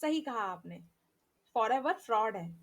सही कहा आपने। फॉरएवर फ्रॉड है।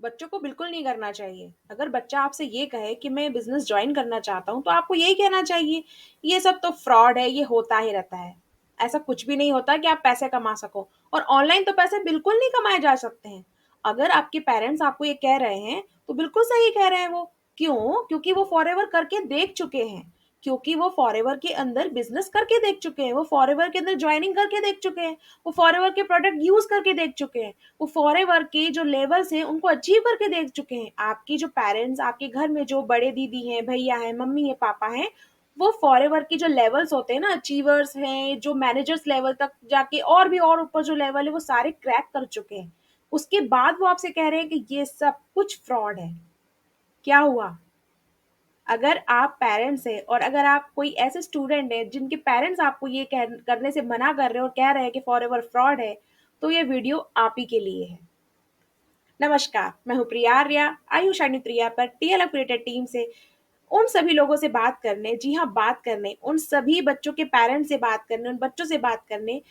बच्चों को बिल्कुल नहीं करना चाहिए। अगर बच्चा आपसे ये कहे कि मैं बिज़नेस जॉइन करना चाहता हूँ, तो आपको यही कहना चाहिए, ये सब तो फ्रॉड है, ये होता ही रहता है। ऐसा कुछ भी नहीं होता कि आप पैसे कमा सको और ऑनलाइन तो पैसे बिल्कुल नहीं कमाए जा सकते हैं। अगर आपके पेरेंट्स आपको ये कह रहे हैं, तो बिल्कुल सही कह रहे हैं वो। क्यों? क्योंकि वो फॉरएवर करके देख चुके हैं। क्योंकि वो फॉरएवर के अंदर बिज़नेस करके देख चुके हैं, वो फॉरएवर के अंदर जॉइनिंग करके देख चुके हैं, वो फॉरएवर के प्रोडक्ट यूज़ करके देख चुके हैं। वो फॉरएवर के जो लेवल्स हैं उनको अचीव करके देख चुके हैं। आपकी जो पेरेंट्स, आपके घर में जो बड़े दीदी हैं, भैया हैं, मम्मी है, पापा हैं, वो फॉरएवर की जो लेवल्स होते हैं ना, अचीवर्स हैं, जो मैनेजर्स लेवल तक जाके और भी और ऊपर जो लेवल है वो सारे क्रैक कर चुके हैं। उसके बाद वो आपसे कह रहे हैं कि ये सब कुछ फ्रॉड है। क्या हुआ? अगर आप पेरेंट्स हैं और अगर आप कोई ऐसे स्टूडेंट हैं जिनके पेरेंट्स आपको ये करने से मना कर रहे हैं और कह रहे हैं कि फॉरएवर फ्रॉड है, तो ये वीडियो आप ही के लिए है। नमस्कार, मैं हूँ प्रिया आर्या, आयुष प्रिया पर टीएल अपग्रेडेड टीम से उन सभी लोगों से बात करने, जी हाँ, बात करने, उन सभी बच्चों के पेरेंट्स से बात करने, उन बच्चों से बात करने,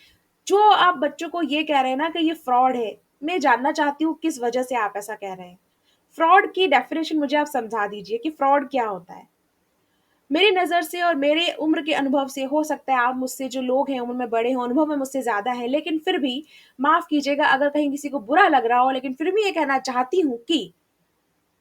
जो आप बच्चों को ये कह रहे हैं ना कि ये फ्रॉड है। मैं जानना चाहती हूँ किस वजह से आप ऐसा कह रहे हैं। फ्रॉड की डेफिनेशन मुझे आप समझा दीजिए कि फ्रॉड क्या होता है? मेरी नज़र से और मेरे उम्र के अनुभव से हो सकता है आप मुझसे जो लोग हैं उम्र में बड़े हों, अनुभव में मुझसे ज़्यादा हैं, लेकिन फिर भी माफ़ कीजिएगा अगर कहीं किसी को बुरा लग रहा हो, लेकिन फिर भी ये कहना चाहती हूँ कि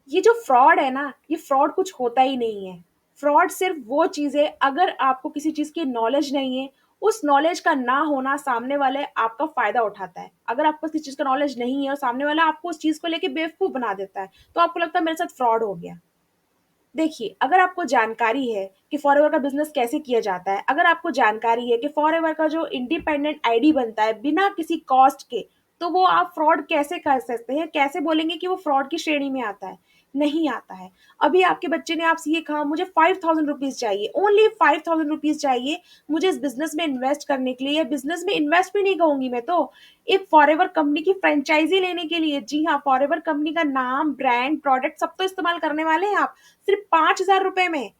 ये जो फ्रॉड है ना, ये फ्रॉड कुछ होता ही नहीं है। फ्रॉड सिर्फ़ वो चीज़ है अगर आपको किसी चीज़ की नॉलेज नहीं है, उस नॉलेज का ना होना सामने वाले आपका फ़ायदा उठाता है। अगर आपको किसी चीज़ का नॉलेज नहीं है और सामने वाला आपको उस चीज़ को लेके बेवकूफ़ बना देता है, तो आपको लगता है मेरे साथ फ्रॉड हो गया। देखिए, अगर आपको जानकारी है कि फॉरएवर का बिज़नेस कैसे किया जाता है, अगर आपको जानकारी है कि फॉरएवर का जो इंडिपेंडेंट आईडी बनता है बिना किसी कॉस्ट के, तो वो आप फ्रॉड कैसे कर सकते हैं? कैसे बोलेंगे कि वो फ्रॉड की श्रेणी में आता है? नहीं आता है। अभी आपके बच्चे ने आपसे ये कहा मुझे ₹5000 चाहिए, ओनली ₹5000 चाहिए मुझे इस बिज़नेस में इन्वेस्ट करने के लिए, या बिज़नेस में इन्वेस्ट भी नहीं कहूँगी मैं तो, एक फॉरएवर कंपनी की फ्रैंचाइज़ी लेने के लिए। जी हाँ, फॉरएवर कंपनी का नाम, ब्रांड, प्रोडक्ट सब तो इस्तेमाल करने वाले हैं आप। सिर्फ ₹5000 में,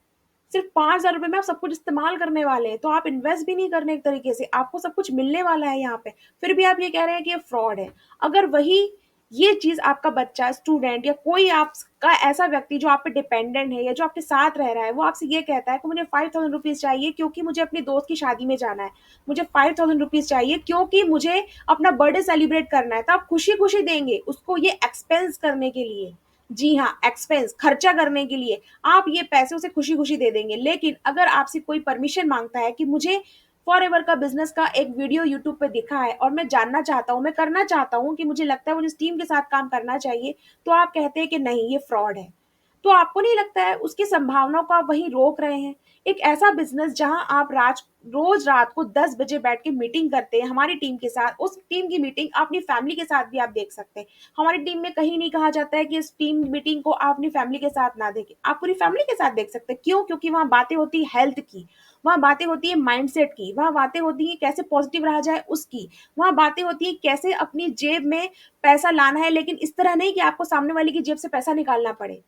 सिर्फ ₹5000 में आप सब कुछ इस्तेमाल करने वाले हैं, तो आप इन्वेस्ट भी नहीं करने एक तरीके से, आपको सब कुछ मिलने वाला है यहाँ पे, फिर भी आप ये कह रहे हैं कि ये फ्रॉड है। अगर वही ये चीज़ आपका बच्चा, स्टूडेंट या कोई आपका ऐसा व्यक्ति जो आप पे डिपेंडेंट है या जो आपके साथ रह रहा है, वो आपसे ये कहता है कि मुझे ₹5000 चाहिए क्योंकि मुझे अपनी दोस्त की शादी में जाना है, मुझे ₹5000 चाहिए क्योंकि मुझे अपना बर्थडे सेलिब्रेट करना है, तो आप खुशी-खुशी देंगे उसको ये एक्सपेंस करने के लिए। जी हाँ, एक्सपेंस खर्चा करने के लिए आप ये पैसे उसे खुशी-खुशी दे देंगे। लेकिन अगर आपसे कोई परमिशन माँगता है कि मुझे फॉरएवर का बिज़नेस का एक वीडियो यूट्यूब पे दिखा है और मैं जानना चाहता हूँ, मैं करना चाहता हूँ कि मुझे लगता है मुझे इस टीम के साथ काम करना चाहिए, तो आप कहते हैं कि नहीं ये फ्रॉड है। तो आपको नहीं लगता है उसकी संभावनाओं को आप वहीं रोक रहे हैं? एक ऐसा बिज़नेस जहाँ आप रोज़ रात को 10 बजे बैठ के मीटिंग करते हैं हमारी टीम के साथ, उस टीम की मीटिंग अपनी फैमिली के साथ भी आप देख सकते हैं। हमारी टीम में कहीं नहीं कहा जाता है कि इस टीम मीटिंग को आप अपनी फैमिली के साथ ना देखें। आप पूरी फैमिली के साथ देख सकते हैं। क्यों? क्योंकि वहाँ बातें होती हैं हेल्थ की, वहाँ बातें होती हैं माइंडसेट की, वहाँ बातें होती हैं कैसे पॉजिटिव रहा जाए उसकी, वहाँ बातें होती हैं कैसे अपनी जेब में पैसा लाना है, लेकिन इस तरह नहीं कि आपको सामने वाले की जेब से पैसा निकालना पड़े।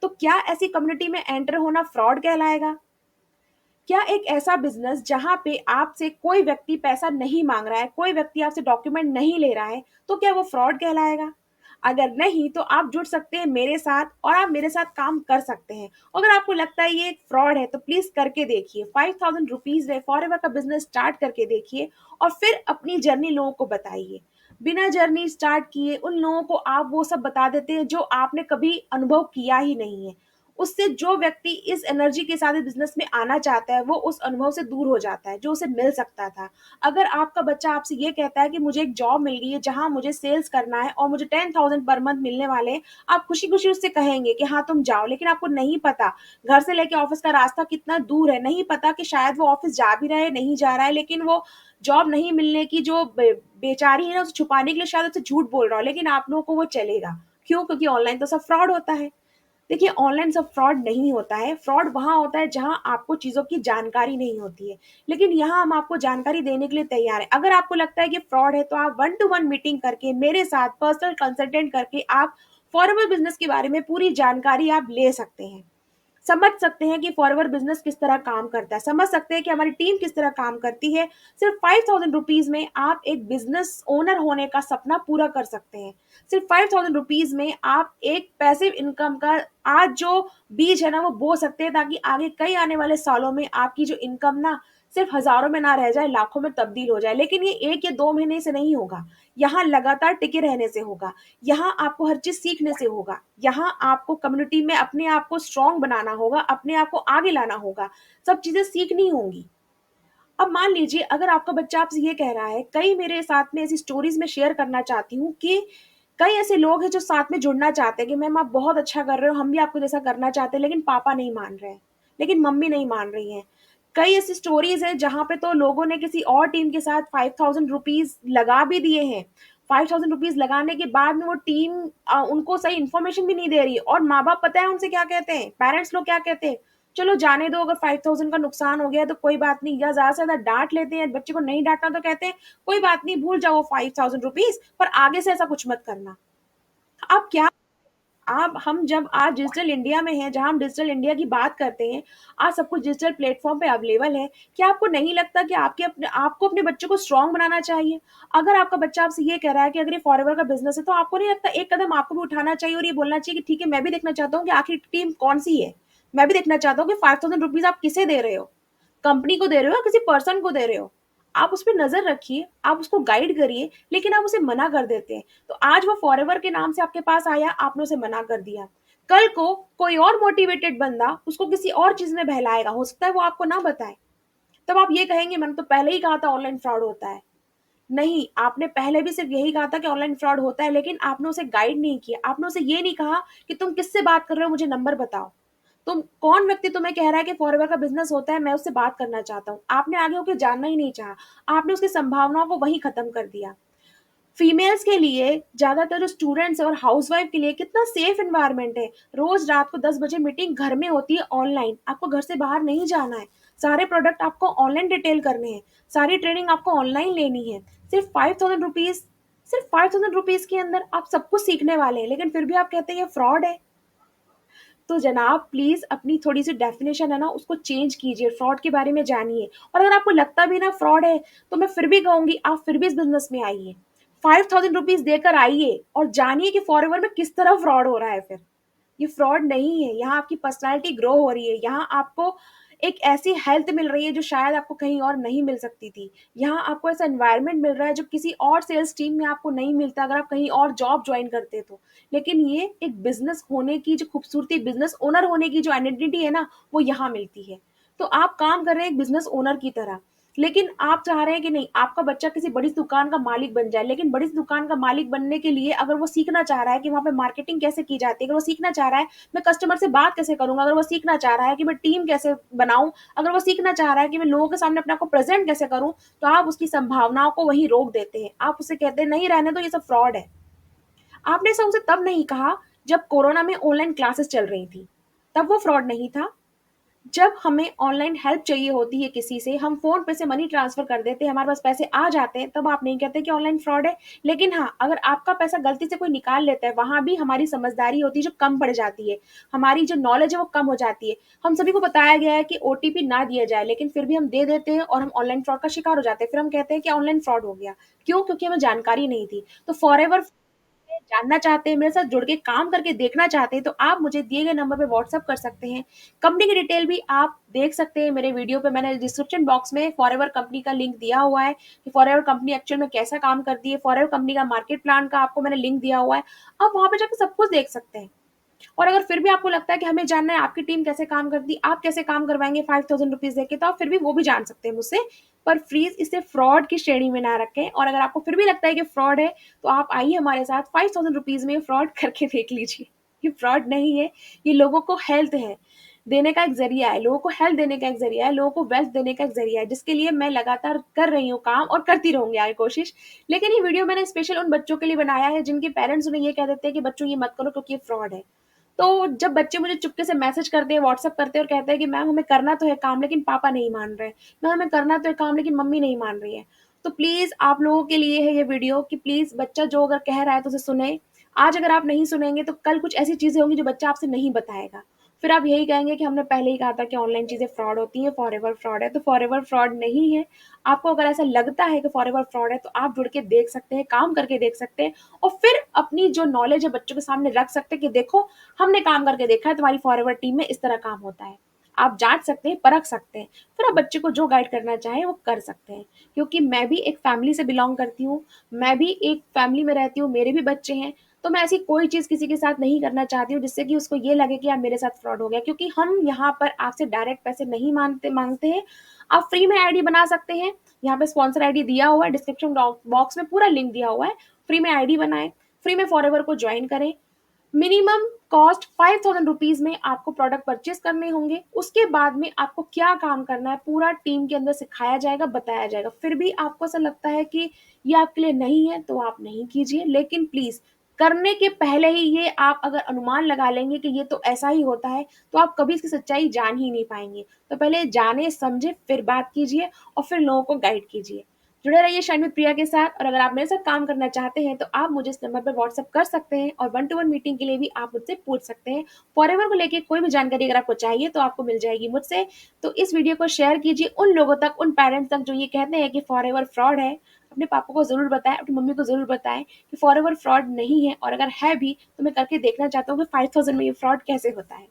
तो क्या ऐसी कम्युनिटी में एंटर होना फ्रॉड कहलाएगा? क्या एक ऐसा बिज़नेस जहाँ पे आपसे कोई व्यक्ति पैसा नहीं माँग रहा है, कोई व्यक्ति आपसे डॉक्यूमेंट नहीं ले रहा है, तो क्या वो फ्रॉड कहलाएगा? अगर नहीं, तो आप जुड़ सकते हैं मेरे साथ और आप मेरे साथ काम कर सकते हैं। अगर आपको लगता है ये एक फ्रॉड है, तो प्लीज़ करके देखिए। ₹5000 में फॉरएवर का बिज़नेस स्टार्ट करके देखिए और फिर अपनी जर्नी लोगों को बताइए। बिना जर्नी स्टार्ट किए उन लोगों को आप वो सब बता देते हैं जो आपने कभी अनुभव किया ही नहीं है। उससे जो व्यक्ति इस एनर्जी के साथ इस बिज़नेस में आना चाहता है, वो उस अनुभव से दूर हो जाता है, जो उसे मिल सकता था। अगर आपका बच्चा आपसे ये कहता है कि मुझे एक जॉब मिल गई है, जहाँ मुझे सेल्स करना है और मुझे 10,000 पर मंथ मिलने वाले हैं, आप खुशी-खुशी उससे कहेंगे कि हाँ, तुम जाओ। लेकिन आपको नहीं पता, घर से लेके ऑफ़िस का रास्ता कितना दूर है, नहीं पता कि शायद वो ऑफ़िस जा भी रहा है, नहीं जा रहा है, लेकिन वो जॉब नहीं मिलने की जो बेचारी है ना, उसे छुपाने के लिए शायद उससे झूठ बोल रहा हो, लेकिन आप लोगों को वो चलेगा। क्यों? क्योंकि ऑनलाइन तो सब फ्रॉड होता है। देखिए, ऑनलाइन सब फ्रॉड नहीं होता है, फ्रॉड वहाँ होता है जहाँ आपको चीज़ों की जानकारी नहीं होती है। लेकिन यहाँ हम आपको जानकारी देने के लिए तैयार हैं। अगर आपको लगता है कि फ्रॉड है, तो आप वन टू वन मीटिंग करके मेरे साथ पर्सनल कंसल्टेंट करके आप फॉरएवर बिज़नेस के बारे में पूरी जानकारी आप ले सकते हैं। समझ सकते हैं कि फॉरएवर बिजनेस किस तरह काम करता है, समझ सकते हैं कि हमारी टीम किस तरह काम करती है। सिर्फ 5,000 रुपीज में आप एक बिजनेस ओनर होने का सपना पूरा कर सकते हैं। सिर्फ 5,000 रुपीज में आप एक पैसिव इनकम का आज जो बीज है ना वो बो सकते हैं, ताकि आगे कई आने वाले सालों में आपकी जो इनकम ना सिर्फ हजारों में ना रह जाए, लाखों में तब्दील हो जाए। लेकिन ये 1 या 2 महीने से नहीं होगा, यहाँ लगातार टिके रहने से होगा। यहाँ आपको हर चीज सीखने से होगा। यहाँ आपको कम्युनिटी में अपने आप को स्ट्रांग बनाना होगा, अपने आप को आगे लाना होगा, सब चीजें सीखनी होंगी। अब मान लीजिए अगर आपका बच्चा आपसे ये कह रहा है, कई मेरे साथ में ऐसी स्टोरीज में शेयर करना चाहती हूँ कि कई ऐसे लोग हैं जो साथ में जुड़ना चाहते हैं कि मैम आप बहुत अच्छा कर रहे हो, हम भी आपको जैसा करना चाहते हैं, लेकिन पापा नहीं मान रहे हैं, लेकिन मम्मी नहीं मान रही है। कई ऐसी स्टोरीज है जहां पे तो लोगों ने किसी और टीम के साथ 5,000 रुपीज लगा भी दिए हैं। 5,000 रुपीज लगाने के बाद में वो टीम उनको सही इन्फॉर्मेशन भी नहीं दे रही, और माँ बाप पता है उनसे क्या कहते हैं, पेरेंट्स लोग क्या कहते हैं, चलो जाने दो, अगर 5,000 का नुकसान हो गया है तो कोई बात नहीं, या ज्यादा से ज्यादा डांट लेते हैं। बच्चे को नहीं डांटना तो कहते हैं कोई बात नहीं, भूल जाओ 5,000 रुपीज, पर आगे से ऐसा कुछ मत करना। आप क्या, आप हम जब आज डिजिटल इंडिया में हैं, जहां हम डिजिटल इंडिया की बात करते हैं, आज सब कुछ डिजिटल प्लेटफॉर्म पे अवेलेबल है, क्या आपको नहीं लगता कि आपको अपने बच्चे को स्ट्रांग बनाना चाहिए? अगर आपका बच्चा आपसे ये कह रहा है कि अगर ये फॉरएवर का बिजनेस है, तो आपको नहीं लगता एक कदम आपको भी उठाना चाहिए और ये बोलना चाहिए कि ठीक है, मैं भी देखना चाहता हूँ कि आखिर टीम कौन सी है, मैं भी देखना चाहता हूँ कि 5,000 रुपीज आप किसे दे रहे हो, कंपनी को दे रहे हो या किसी पर्सन को दे रहे हो? आप उस पर नजर रखिए, आप उसको गाइड करिए, लेकिन आप उसे मना कर देते हैं। तो आज वो फॉरएवर के नाम से आपके पास आया, आपने उसे मना कर दिया। कल को कोई और मोटिवेटेड बंदा उसको किसी और चीज में बहलाएगा, हो सकता है वो आपको ना बताए, तब आप ये कहेंगे मैंने तो पहले ही कहा था ऑनलाइन फ्रॉड होता है। नहीं, आपने पहले भी सिर्फ यही कहा था कि ऑनलाइन फ्रॉड होता है, लेकिन आपने उसे गाइड नहीं किया, आपने उसे ये नहीं कहा कि तुम किससे बात कर रहे हो, मुझे नंबर बताओ। तुम कौन व्यक्ति तुम्हें कह रहा है कि फॉरएवर का बिजनेस होता है, मैं उससे बात करना चाहता हूँ, आपने आगे होकर जानना ही नहीं चाहा। आपने उसकी संभावनाओं को वहीं खत्म कर दिया। फीमेल्स के लिए, ज्यादातर जो स्टूडेंट्स है और हाउसवाइफ के लिए कितना सेफ एनवायरनमेंट है। रोज रात को 10 बजे मीटिंग घर में होती है ऑनलाइन, आपको घर से बाहर नहीं जाना है, सारे प्रोडक्ट आपको ऑनलाइन डिटेल करने हैं, सारी ट्रेनिंग आपको ऑनलाइन लेनी है। सिर्फ 5,000 रुपीज के अंदर आप सब कुछ सीखने वाले हैं, लेकिन फिर भी आप कहते हैं ये फ्रॉड है। तो जनाब प्लीज अपनी थोड़ी सी डेफिनेशन है ना उसको चेंज कीजिए, फ्रॉड के बारे में जानिए। और अगर आपको लगता भी ना फ्रॉड है, तो मैं फिर भी कहूंगी आप फिर भी इस बिजनेस में आइए, 5,000 रुपीज देकर आइए और जानिए कि फॉरएवर में किस तरह फ्रॉड हो रहा है। फिर ये फ्रॉड नहीं है, यहाँ आपकी पर्सनालिटी ग्रो हो रही है, यहाँ आपको एक ऐसी हेल्थ मिल रही है जो शायद आपको कहीं और नहीं मिल सकती थी। यहाँ आपको ऐसा एनवायरनमेंट मिल रहा है जो किसी और सेल्स टीम में आपको नहीं मिलता अगर आप कहीं और जॉब ज्वाइन करते तो। लेकिन ये एक बिजनेस होने की जो खूबसूरती, बिजनेस ओनर होने की जो आइडेंटिटी है ना, वो यहाँ मिलती है। तो आप काम कर रहे हैं एक बिजनेस ओनर की तरह, लेकिन आप चाह रहे हैं कि नहीं आपका बच्चा किसी बड़ी दुकान का मालिक बन जाए। लेकिन बड़ी दुकान का मालिक बनने के लिए अगर वो सीखना चाह रहा है कि वहां पे मार्केटिंग कैसे की जाती है, अगर वो सीखना चाह रहा है मैं कस्टमर से बात कैसे करूंगा, अगर वो सीखना चाह रहा है कि मैं टीम कैसे बनाऊं, अगर वो सीखना चाह रहा है कि मैं लोगों के सामने अपने आप को प्रेजेंट कैसे करूं, तो आप उसकी संभावनाओं को वहीं रोक देते हैं। आप उसे कहते हैं नहीं रहने दो, ये सब फ्रॉड है। आपने ऐसा उसे तब नहीं कहा जब कोरोना में ऑनलाइन क्लासेस चल रही थी, तब वो फ्रॉड नहीं था। जब हमें ऑनलाइन हेल्प चाहिए होती है किसी से, हम फोन पे से मनी ट्रांसफर कर देते हैं, हमारे पास पैसे आ जाते हैं, तब आप नहीं कहते कि ऑनलाइन फ्रॉड है। लेकिन हाँ, अगर आपका पैसा गलती से कोई निकाल लेता है, वहां भी हमारी समझदारी होती है जो कम पड़ जाती है, हमारी जो नॉलेज है वो कम हो जाती है। हम सभी को बताया गया है कि ओटीपी ना दिया जाए, लेकिन फिर भी हम दे देते हैं और हम ऑनलाइन फ्रॉड का शिकार हो जाते हैं। फिर हम कहते हैं कि ऑनलाइन फ्रॉड हो गया। क्यों? क्योंकि हमें जानकारी नहीं थी। तो फॉर एवर जानना चाहते हैं, मेरे साथ जुड़ के काम करके देखना चाहते हैं, तो आप मुझे दिए गए नंबर पे व्हाट्सअप कर सकते हैं। कंपनी की डिटेल भी आप देख सकते हैं मेरे वीडियो पे, मैंने डिस्क्रिप्शन बॉक्स में फॉरएवर कंपनी का लिंक दिया हुआ है कि फॉरएवर कंपनी एक्चुअल में कैसा काम करती है। फॉरएवर कंपनी का मार्केट प्लान का आपको मैंने लिंक दिया हुआ है, आप वहां पे जाकर सब कुछ देख सकते हैं। और अगर फिर भी आपको लगता है कि हमें जानना है आपकी टीम कैसे काम करती है, आप कैसे काम करवाएंगे 5,000 रुपीज देके, तो आप फिर भी वो भी जान सकते हैं मुझसे। पर प्लीज इसे फ्रॉड की श्रेणी में ना रखें, और अगर आपको फिर भी लगता है कि फ्रॉड है, तो आप आइए हमारे साथ 5,000 रुपीज में फ्रॉड करके देख लीजिए। ये फ्रॉड नहीं है, ये लोगों को हेल्थ है देने का एक जरिया है, लोगों को हेल्थ देने का एक जरिया है, लोगों को वेल्थ देने का एक जरिया है, जिसके लिए मैं लगातार कर रही हूँ काम और करती रहूंगी आगे कोशिश। लेकिन ये वीडियो मैंने स्पेशल उन बच्चों के लिए बनाया है जिनके पेरेंट्स उन्हें ये कह देते हैं कि बच्चों ये मत करो क्योंकि ये फ्रॉड है। तो जब बच्चे मुझे चुपके से मैसेज करते हैं, व्हाट्सएप करते हैं और कहते हैं कि मैम हमें करना तो है काम लेकिन पापा नहीं मान रहे, मैम हमें करना तो है काम लेकिन मम्मी नहीं मान रही है, तो प्लीज आप लोगों के लिए है ये वीडियो कि प्लीज बच्चा जो अगर कह रहा है तो उसे सुने। आज अगर आप नहीं सुनेंगे तो कल कुछ ऐसी चीजें होंगी जो बच्चा आपसे नहीं बताएगा। फिर आप यही कहेंगे कि हमने पहले ही कहा था कि ऑनलाइन चीज़ें फ्रॉड होती हैं, फॉरएवर फ्रॉड है, तो फॉरएवर फ्रॉड नहीं है। आपको अगर ऐसा लगता है कि फॉरएवर फ्रॉड है, तो आप जुड़ के देख सकते हैं, काम करके देख सकते हैं और फिर अपनी जो नॉलेज है बच्चों के सामने रख सकते हैं कि देखो, हमने काम करके देखा है, तुम्हारी फॉरएवर टीम में इस तरह काम होता है। आप जाँच सकते हैं, परख सकते हैं, फिर आप बच्चे को जो गाइड करना चाहें वो कर सकते हैं। क्योंकि मैं भी एक फैमिली से बिलॉन्ग करती हूँ, मैं भी एक फैमिली में रहती हूँ, मेरे भी बच्चे हैं, तो मैं ऐसी कोई चीज़ किसी के साथ नहीं करना चाहती हूँ जिससे कि उसको ये लगे कि यार मेरे साथ फ्रॉड हो गया, क्योंकि हम यहाँ पर आपसे डायरेक्ट पैसे नहीं माँगते माँगते हैं। आप फ्री में आईडी बना सकते हैं, यहाँ पे स्पॉन्सर आईडी दिया हुआ है, डिस्क्रिप्शन बॉक्स में पूरा लिंक दिया हुआ है, फ्री में आईडी बनाएँ, फ्री में फॉरएवर को जॉइन करें। मिनिमम कॉस्ट 5000 रुपीज़ में आपको प्रोडक्ट परचेज़ करने होंगे। उसके बाद में आपको क्या काम करना है, पूरा टीम के अंदर सिखाया जाएगा, बताया जाएगा। फिर भी आपको ऐसा लगता है कि ये आपके लिए नहीं है, तो आप नहीं कीजिए। लेकिन प्लीज़ करने के पहले ही ये आप अगर अनुमान लगा लेंगे कि ये तो ऐसा ही होता है, तो आप कभी इसकी सच्चाई जान ही नहीं पाएँगे। तो पहले जानें, समझें, फिर बात कीजिए और फिर लोगों को गाइड कीजिए। जुड़े रहिए शाइन विद प्रिया के साथ, और अगर आप मेरे साथ काम करना चाहते हैं तो आप मुझे इस नंबर पर व्हाट्सएप कर सकते हैं और वन टू वन मीटिंग के लिए भी आप मुझसे पूछ सकते हैं। फॉरएवर को लेके कोई भी जानकारी अगर आपको चाहिए तो आपको मिल जाएगी मुझसे। तो इस वीडियो को शेयर कीजिए उन लोगों तक, उन पेरेंट्स तक जो ये कहते हैं कि फॉरएवर फ्रॉड है। अपने पापा को ज़रूर बताएँ, अपनी मम्मी को ज़रूर बताएँ कि फॉरएवर फ्रॉड नहीं है, और अगर है भी तो मैं करके देखना चाहता हूँ कि 5000 में ये फ्रॉड कैसे होता है।